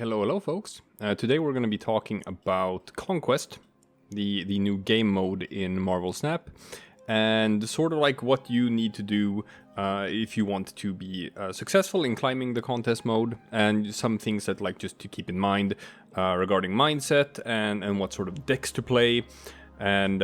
Hello folks. Today we're going to be talking about Conquest, the new game mode in Marvel Snap, and sort of like what you need to do if you want to be successful in climbing the contest mode, and some things that like just to keep in mind regarding mindset and what sort of decks to play, and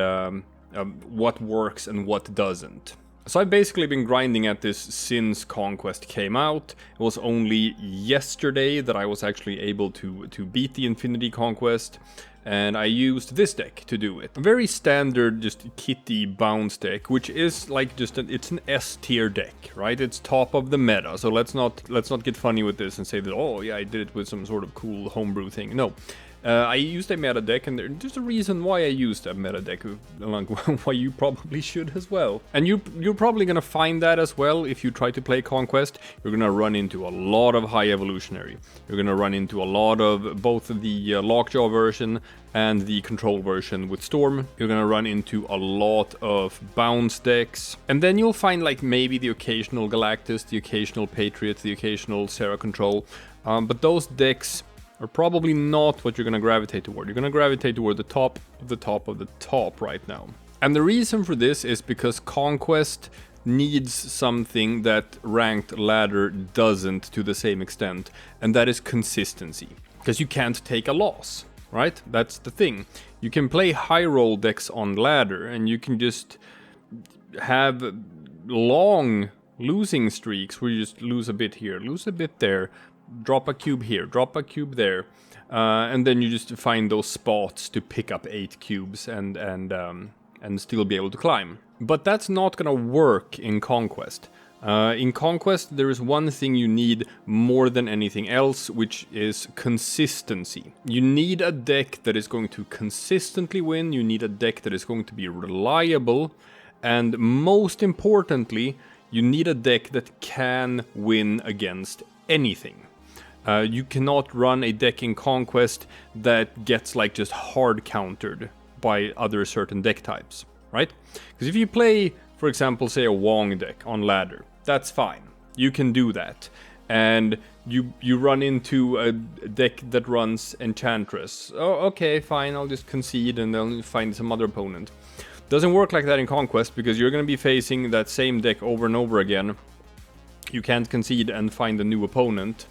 what works and what doesn't. So I've basically been grinding at this since Conquest came out. It was only yesterday that I was actually able to beat the Infinity Conquest, and I used this deck to do it. A very standard, just kitty bounce deck, which is like just it's an S tier deck, right? It's top of the meta. So let's not get funny with this and say that, oh yeah, I did it with some sort of cool homebrew thing. No. I used a meta deck, and there's a reason why I used a meta deck, like why you probably should as well. And you're probably gonna find that as well if you try to play Conquest. You're gonna run into a lot of high evolutionary. You're gonna run into a lot of both the Lockjaw version and the control version with Storm. You're gonna run into a lot of bounce decks, and then you'll find like maybe the occasional Galactus, the occasional Patriot, the occasional Sera control, but those decks are probably not what you're going to gravitate toward. You're going to gravitate toward the top of the top of the top right now. And the reason for this is because Conquest needs something that Ranked Ladder doesn't to the same extent, and that is consistency. Because you can't take a loss, right? That's the thing. You can play high roll decks on Ladder, and you can just have long losing streaks where you just lose a bit here, lose a bit there, drop a cube here, drop a cube there, and then you just find those spots to pick up 8 cubes and still be able to climb. But that's not gonna work in Conquest. In Conquest, there is one thing you need more than anything else, which is consistency. You need a deck that is going to consistently win, you need a deck that is going to be reliable, and most importantly, you need a deck that can win against anything. You cannot run a deck in Conquest that gets like just hard countered by other certain deck types, right? Because if you play, for example, say a Wong deck on Ladder, that's fine. You can do that. And you run into a deck that runs Enchantress. Oh, okay, fine, I'll just concede and then find some other opponent. Doesn't work like that in Conquest, because you're going to be facing that same deck over and over again. You can't concede and find a new opponent.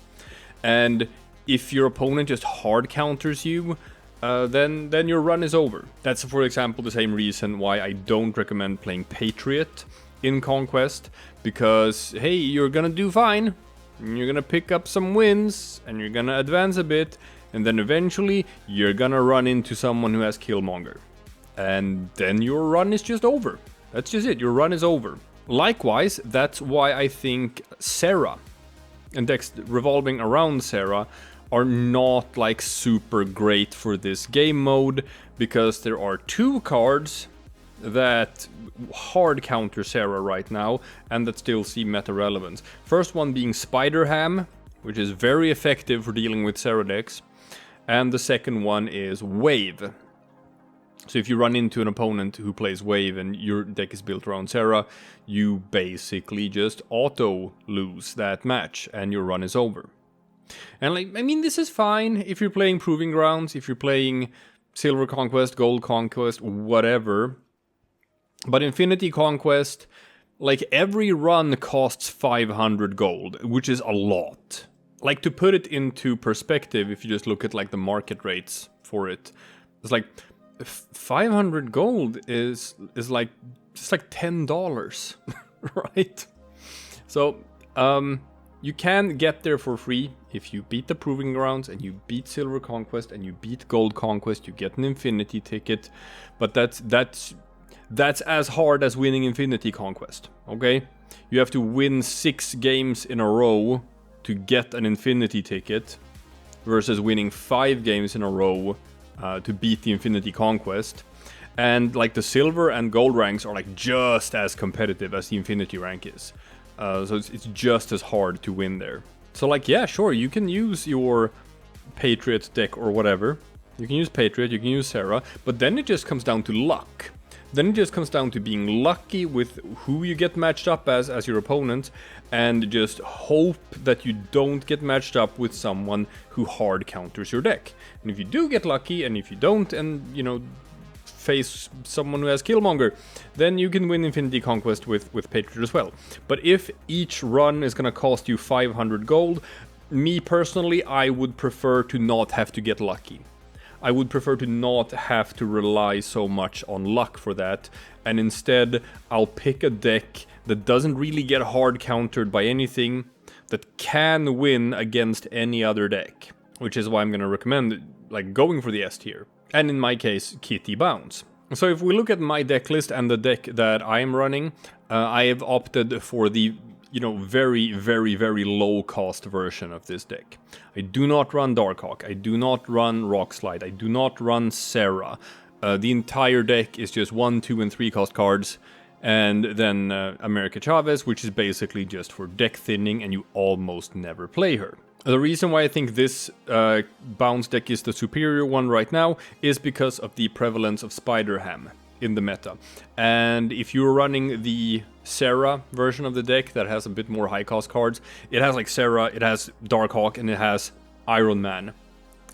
And if your opponent just hard counters you, then your run is over. That's, for example, the same reason why I don't recommend playing Patriot in Conquest. Because, hey, you're gonna do fine. You're gonna pick up some wins, and you're gonna advance a bit. And then eventually, you're gonna run into someone who has Killmonger. And then your run is just over. That's just it, your run is over. Likewise, that's why I think Sera and decks revolving around Sera are not like super great for this game mode, because there are 2 cards that hard counter Sera right now and that still see meta relevance. First one being Spider Ham, which is very effective for dealing with Sera decks, and the second one is Wave. So if you run into an opponent who plays Wave and your deck is built around Sera, you basically just auto lose that match and your run is over. And like, I mean, this is fine if you're playing Proving Grounds, if you're playing Silver Conquest, Gold Conquest, whatever. But Infinity Conquest, like every run costs 500 gold, which is a lot. Like, to put it into perspective, if you just look at like the market rates for it, it's like 500 gold is like just like $10, right? So you can get there for free if you beat the Proving Grounds and you beat Silver Conquest and you beat Gold Conquest. You get an Infinity ticket, but that's as hard as winning Infinity Conquest. Okay, you have to win 6 games in a row to get an Infinity ticket, versus winning 5 games in a row to beat the Infinity Conquest. And like the Silver and Gold ranks are like just as competitive as the Infinity rank is. So it's just as hard to win there. So like, yeah, sure, you can use your Patriot deck or whatever. You can use Patriot, you can use Sera, but then it just comes down to luck. Then it just comes down to being lucky with who you get matched up as your opponent, and just hope that you don't get matched up with someone who hard counters your deck. And if you do get lucky, and if you don't, and you know, face someone who has Killmonger, then you can win Infinity Conquest with Patriot as well. But if each run is gonna cost you 500 gold, me personally, I would prefer to not have to get lucky. I would prefer to not have to rely so much on luck for that, and instead I'll pick a deck that doesn't really get hard countered by anything, that can win against any other deck, which is why I'm gonna recommend like going for the S tier, and in my case, Kitty Bounce. So if we look at my deck list and the deck that I am running, I have opted for the very, very, very low cost version of this deck. I do not run Darkhawk, I do not run Rockslide, I do not run Sera. The entire deck is just 1, 2, and 3 cost cards, and then America Chavez, which is basically just for deck thinning, and you almost never play her. The reason why I think this bounce deck is the superior one right now is because of the prevalence of Spider-Ham in the meta. And if you're running the Sera version of the deck that has a bit more high cost cards, it has like Sera, it has Darkhawk, and it has Iron Man.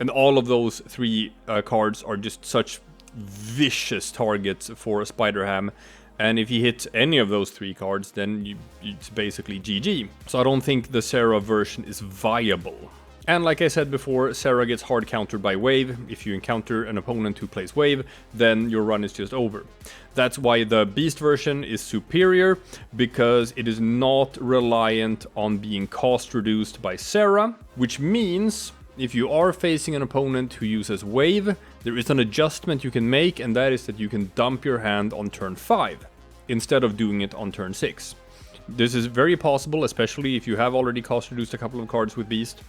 And all of those 3 cards are just such vicious targets for Spider-Ham. And if you hit any of those 3 cards, then it's basically GG. So I don't think the Sera version is viable. And like I said before, Sera gets hard countered by wave. If you encounter an opponent who plays wave, then your run is just over. That's why the Beast version is superior, because it is not reliant on being cost reduced by Sera, which means if you are facing an opponent who uses wave, there is an adjustment you can make, and that is that you can dump your hand on turn 5 instead of doing it on turn 6. This is very possible, especially if you have already cost reduced a couple of cards with Beast.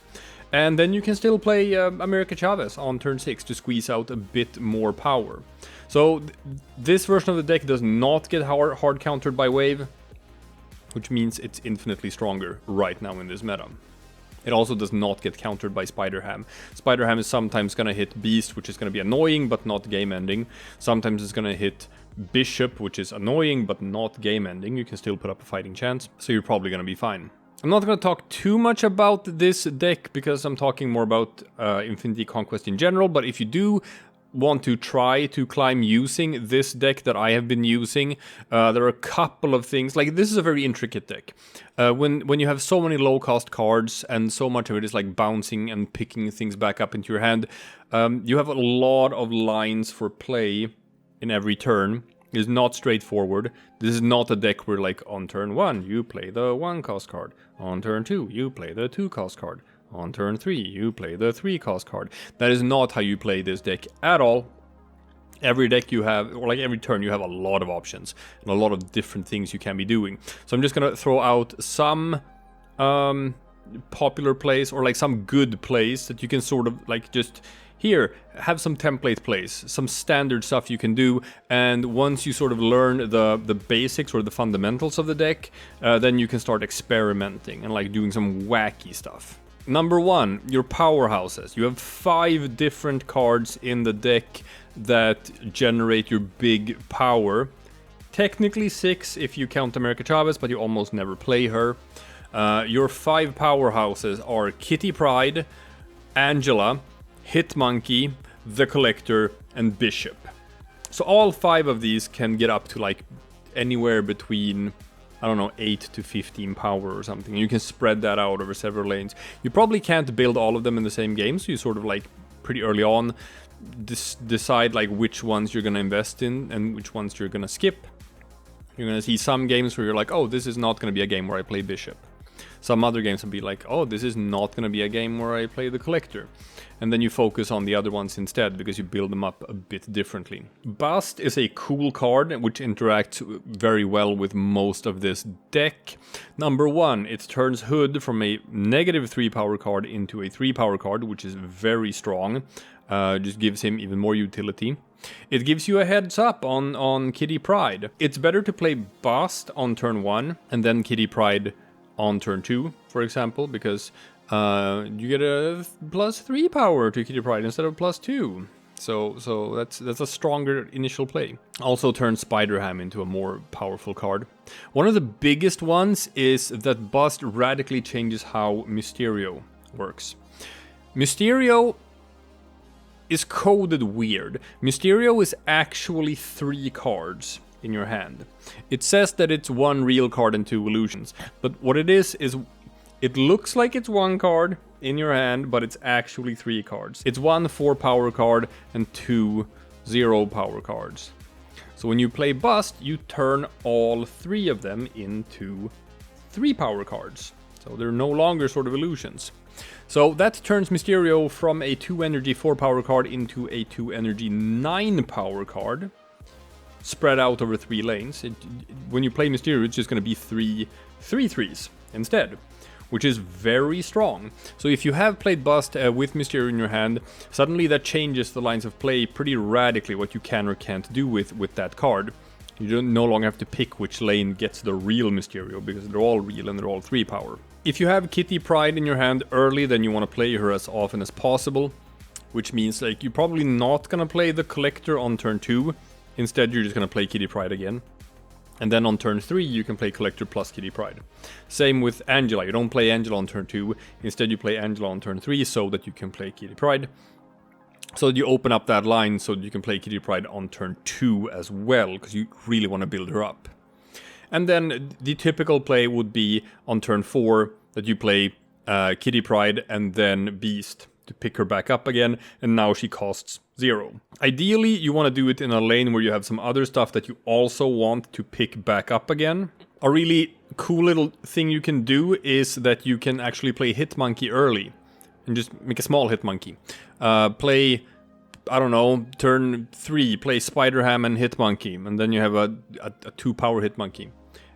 And then you can still play America Chavez on turn 6 to squeeze out a bit more power. So this version of the deck does not get hard countered by wave, which means it's infinitely stronger right now in this meta. It also does not get countered by Spider-Ham. Spider-Ham is sometimes going to hit Beast, which is going to be annoying but not game-ending. Sometimes it's going to hit Bishop, which is annoying but not game-ending. You can still put up a fighting chance, so you're probably going to be fine. I'm not going to talk too much about this deck because I'm talking more about Infinity Conquest in general, but if you do want to try to climb using this deck that I have been using, there are a couple of things. Like, this is a very intricate deck. When you have so many low cost cards and so much of it is like bouncing and picking things back up into your hand, you have a lot of lines for play in every turn. It's not straightforward. This is not a deck where, like, on turn 1 you play the 1 cost card, on turn 2 you play the 2 cost card, on turn 3 you play the 3 cost card. That is not how you play this deck at all. Every deck you have, or like every turn, you have a lot of options and a lot of different things you can be doing. So I'm just gonna throw out some popular plays, or like some good plays that you can sort of like just here have some template plays, some standard stuff you can do, and once you sort of learn the basics or the fundamentals of the deck, then you can start experimenting and like doing some wacky stuff. Number 1, your powerhouses. You have 5 different cards in the deck that generate your big power. Technically 6 if you count America Chavez, but you almost never play her. Your 5 powerhouses are Kitty Pryde, Angela, Hitmonkey, the Collector, and Bishop. So all 5 of these can get up to like anywhere between, I don't know, 8 to 15 power or something. You can spread that out over several lanes. You probably can't build all of them in the same game, so you sort of like pretty early on decide like which ones you're going to invest in and which ones you're going to skip. You're going to see some games where you're like, oh, this is not going to be a game where I play Bishop. Some other games will be like, oh, this is not going to be a game where I play the Collector. And then you focus on the other ones instead because you build them up a bit differently. Bust is a cool card which interacts very well with most of this deck. Number 1, it turns Hood from a -3 power card into a 3 power card, which is very strong. Just gives him even more utility. It gives you a heads up on Kitty Pryde. It's better to play Bust on turn 1 and then Kitty Pryde on turn 2, for example, because you get a +3 power to Kitty Pryde instead of +2. So that's a stronger initial play. Also turns Spider-Ham into a more powerful card. One of the biggest ones is that Bust radically changes how Mysterio works. Mysterio is coded weird. Mysterio is actually 3 cards in your hand. It says that it's 1 real card and 2 illusions, but what it is it looks like it's 1 card in your hand, but it's actually 3 cards. It's 1 4 power card and 2 0 power cards. So when you play Bust, you turn all 3 of them into 3 power cards. So they're no longer sort of illusions. So that turns Mysterio from a 2 energy 4 power card into a 2 energy 9 power card, spread out over 3 lanes. When you play Mysterio, it's just going to be 3 3/3s instead, which is very strong. So if you have played Bust with Mysterio in your hand, suddenly that changes the lines of play pretty radically, what you can or can't do with that card. You don't no longer have to pick which lane gets the real Mysterio, because they're all real and they're all 3 power. If you have Kitty Pryde in your hand early, then you want to play her as often as possible, which means like you're probably not going to play the Collector on turn 2. Instead, you're just going to play Kitty Pryde again. And then on turn 3, you can play Collector plus Kitty Pryde. Same with Angela. You don't play Angela on turn 2. Instead, you play Angela on turn 3 so that you can play Kitty Pryde. So you open up that line so that you can play Kitty Pryde on turn 2 as well, because you really want to build her up. And then the typical play would be on turn 4 that you play Kitty Pryde and then Beast to pick her back up again, and now she costs 0. Ideally, you want to do it in a lane where you have some other stuff that you also want to pick back up again. A really cool little thing you can do is that you can actually play Hitmonkey early and just make a small Hitmonkey. Play, I don't know, turn 3, play Spider-Ham and Hitmonkey, and then you have a 2 power Hitmonkey.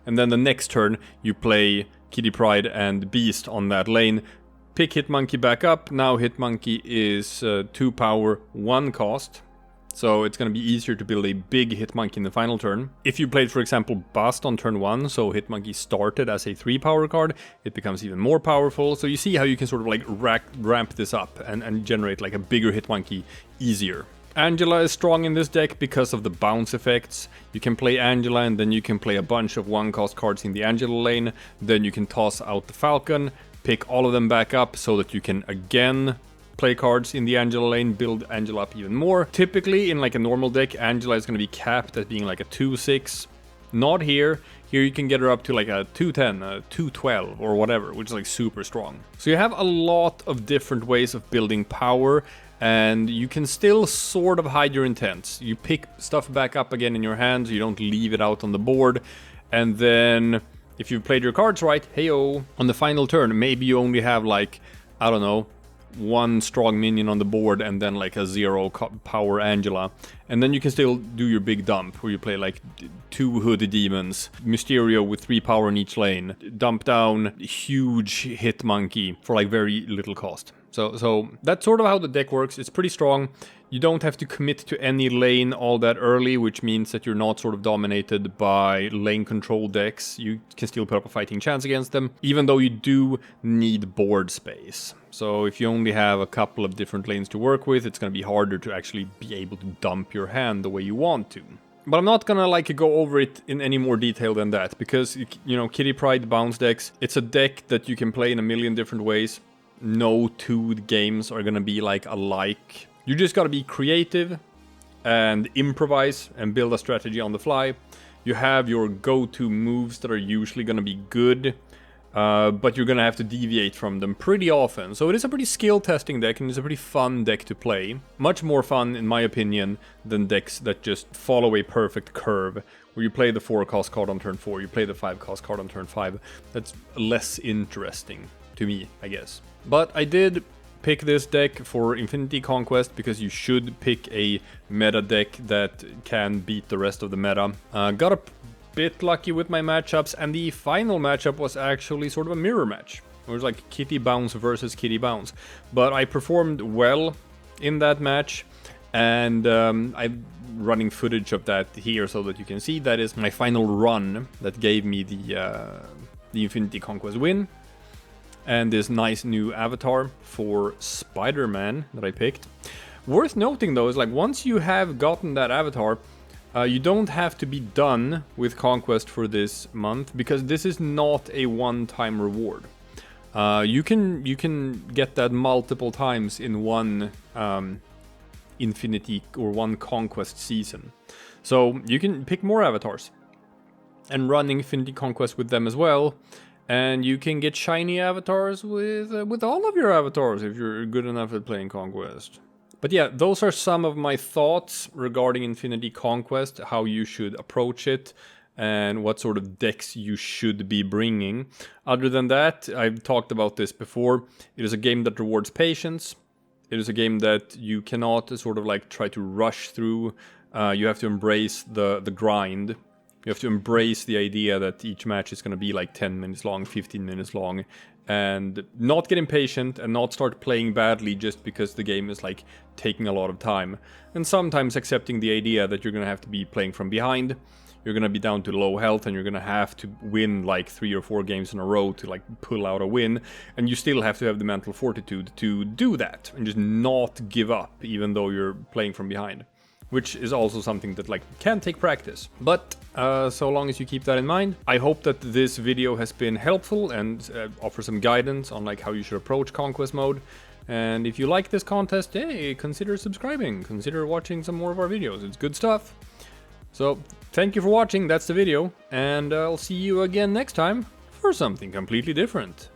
And then the next turn, you play Kitty Pryde and Beast on that lane. Pick Hitmonkey back up. Now Hitmonkey is 2 power, 1 cost. So it's going to be easier to build a big Hitmonkey in the final turn. If you played, for example, Bust on turn 1, so Hitmonkey started as a 3 power card, it becomes even more powerful. So you see how you can sort of like ramp this up and generate like a bigger Hitmonkey easier. Angela is strong in this deck because of the bounce effects. You can play Angela and then you can play a bunch of 1-cost cards in the Angela lane. Then you can toss out the Falcon, pick all of them back up so that you can again play cards in the Angela lane, build Angela up even more. Typically in like a normal deck, Angela is going to be capped at being like a 2/6. Not here. Here you can get her up to like a 2/10, a 2/12 or whatever, which is like super strong. So you have a lot of different ways of building power, and you can still sort of hide your intents. You pick stuff back up again in your hands, you don't leave it out on the board, and then if you've played your cards right, heyo, on the final turn, maybe you only have like, I don't know, 1 strong minion on the board and then like a 0 power Angela. And then you can still do your big dump where you play like 2 hooded demons, Mysterio with 3 power in each lane, dump down huge Hitmonkey for like very little cost. So that's sort of how the deck works. It's pretty strong. You don't have to commit to any lane all that early, which means that you're not sort of dominated by lane control decks. You can still put up a fighting chance against them, even though you do need board space. So if you only have a couple of different lanes to work with, it's going to be harder to actually be able to dump your hand the way you want to. But I'm not gonna like go over it in any more detail than that, because, you know, Kitty Pryde bounce decks, it's a deck that you can play in a million different ways. No 2 games are gonna be like alike. You just gotta be creative and improvise and build a strategy on the fly. You have your go-to moves that are usually gonna be good, but you're gonna have to deviate from them pretty often. So it is a pretty skill testing deck, and it's a pretty fun deck to play. Much more fun, in my opinion, than decks that just follow a perfect curve, where you play the 4-cost card on turn 4, you play the 5-cost card on turn 5. That's less interesting to me, I guess. But I did pick this deck for Infinity Conquest because you should pick a meta deck that can beat the rest of the meta. Got a bit lucky with my matchups, and the final matchup was actually sort of a mirror match. It was like Kitty Bounce versus Kitty Bounce. But I performed well in that match, and I'm running footage of that here so that you can see. That is my final run that gave me the Infinity Conquest win. And this nice new avatar for Spider-Man that I picked. Worth noting though is like once you have gotten that avatar, you don't have to be done with Conquest for this month, because this is not a one-time reward. You can get that multiple times in one Infinity or one Conquest season. So you can pick more avatars and run Infinity Conquest with them as well. And you can get shiny avatars with all of your avatars if you're good enough at playing Conquest. But yeah, those are some of my thoughts regarding Infinity Conquest, how you should approach it, and what sort of decks you should be bringing. Other than that, I've talked about this before, it is a game that rewards patience. It is a game that you cannot sort of like try to rush through. You have to embrace the grind. You have to embrace the idea that each match is going to be like 10 minutes long, 15 minutes long, and not get impatient and not start playing badly just because the game is like taking a lot of time. And sometimes accepting the idea that you're going to have to be playing from behind, you're going to be down to low health, and you're going to have to win like 3 or 4 games in a row to like pull out a win, and you still have to have the mental fortitude to do that and just not give up even though you're playing from behind. Which is also something that like can take practice. But so long as you keep that in mind, I hope that this video has been helpful and offer some guidance on like how you should approach Conquest mode. And if you like this contest, hey, consider subscribing, consider watching some more of our videos. It's good stuff. So thank you for watching, that's the video, and I'll see you again next time for something completely different.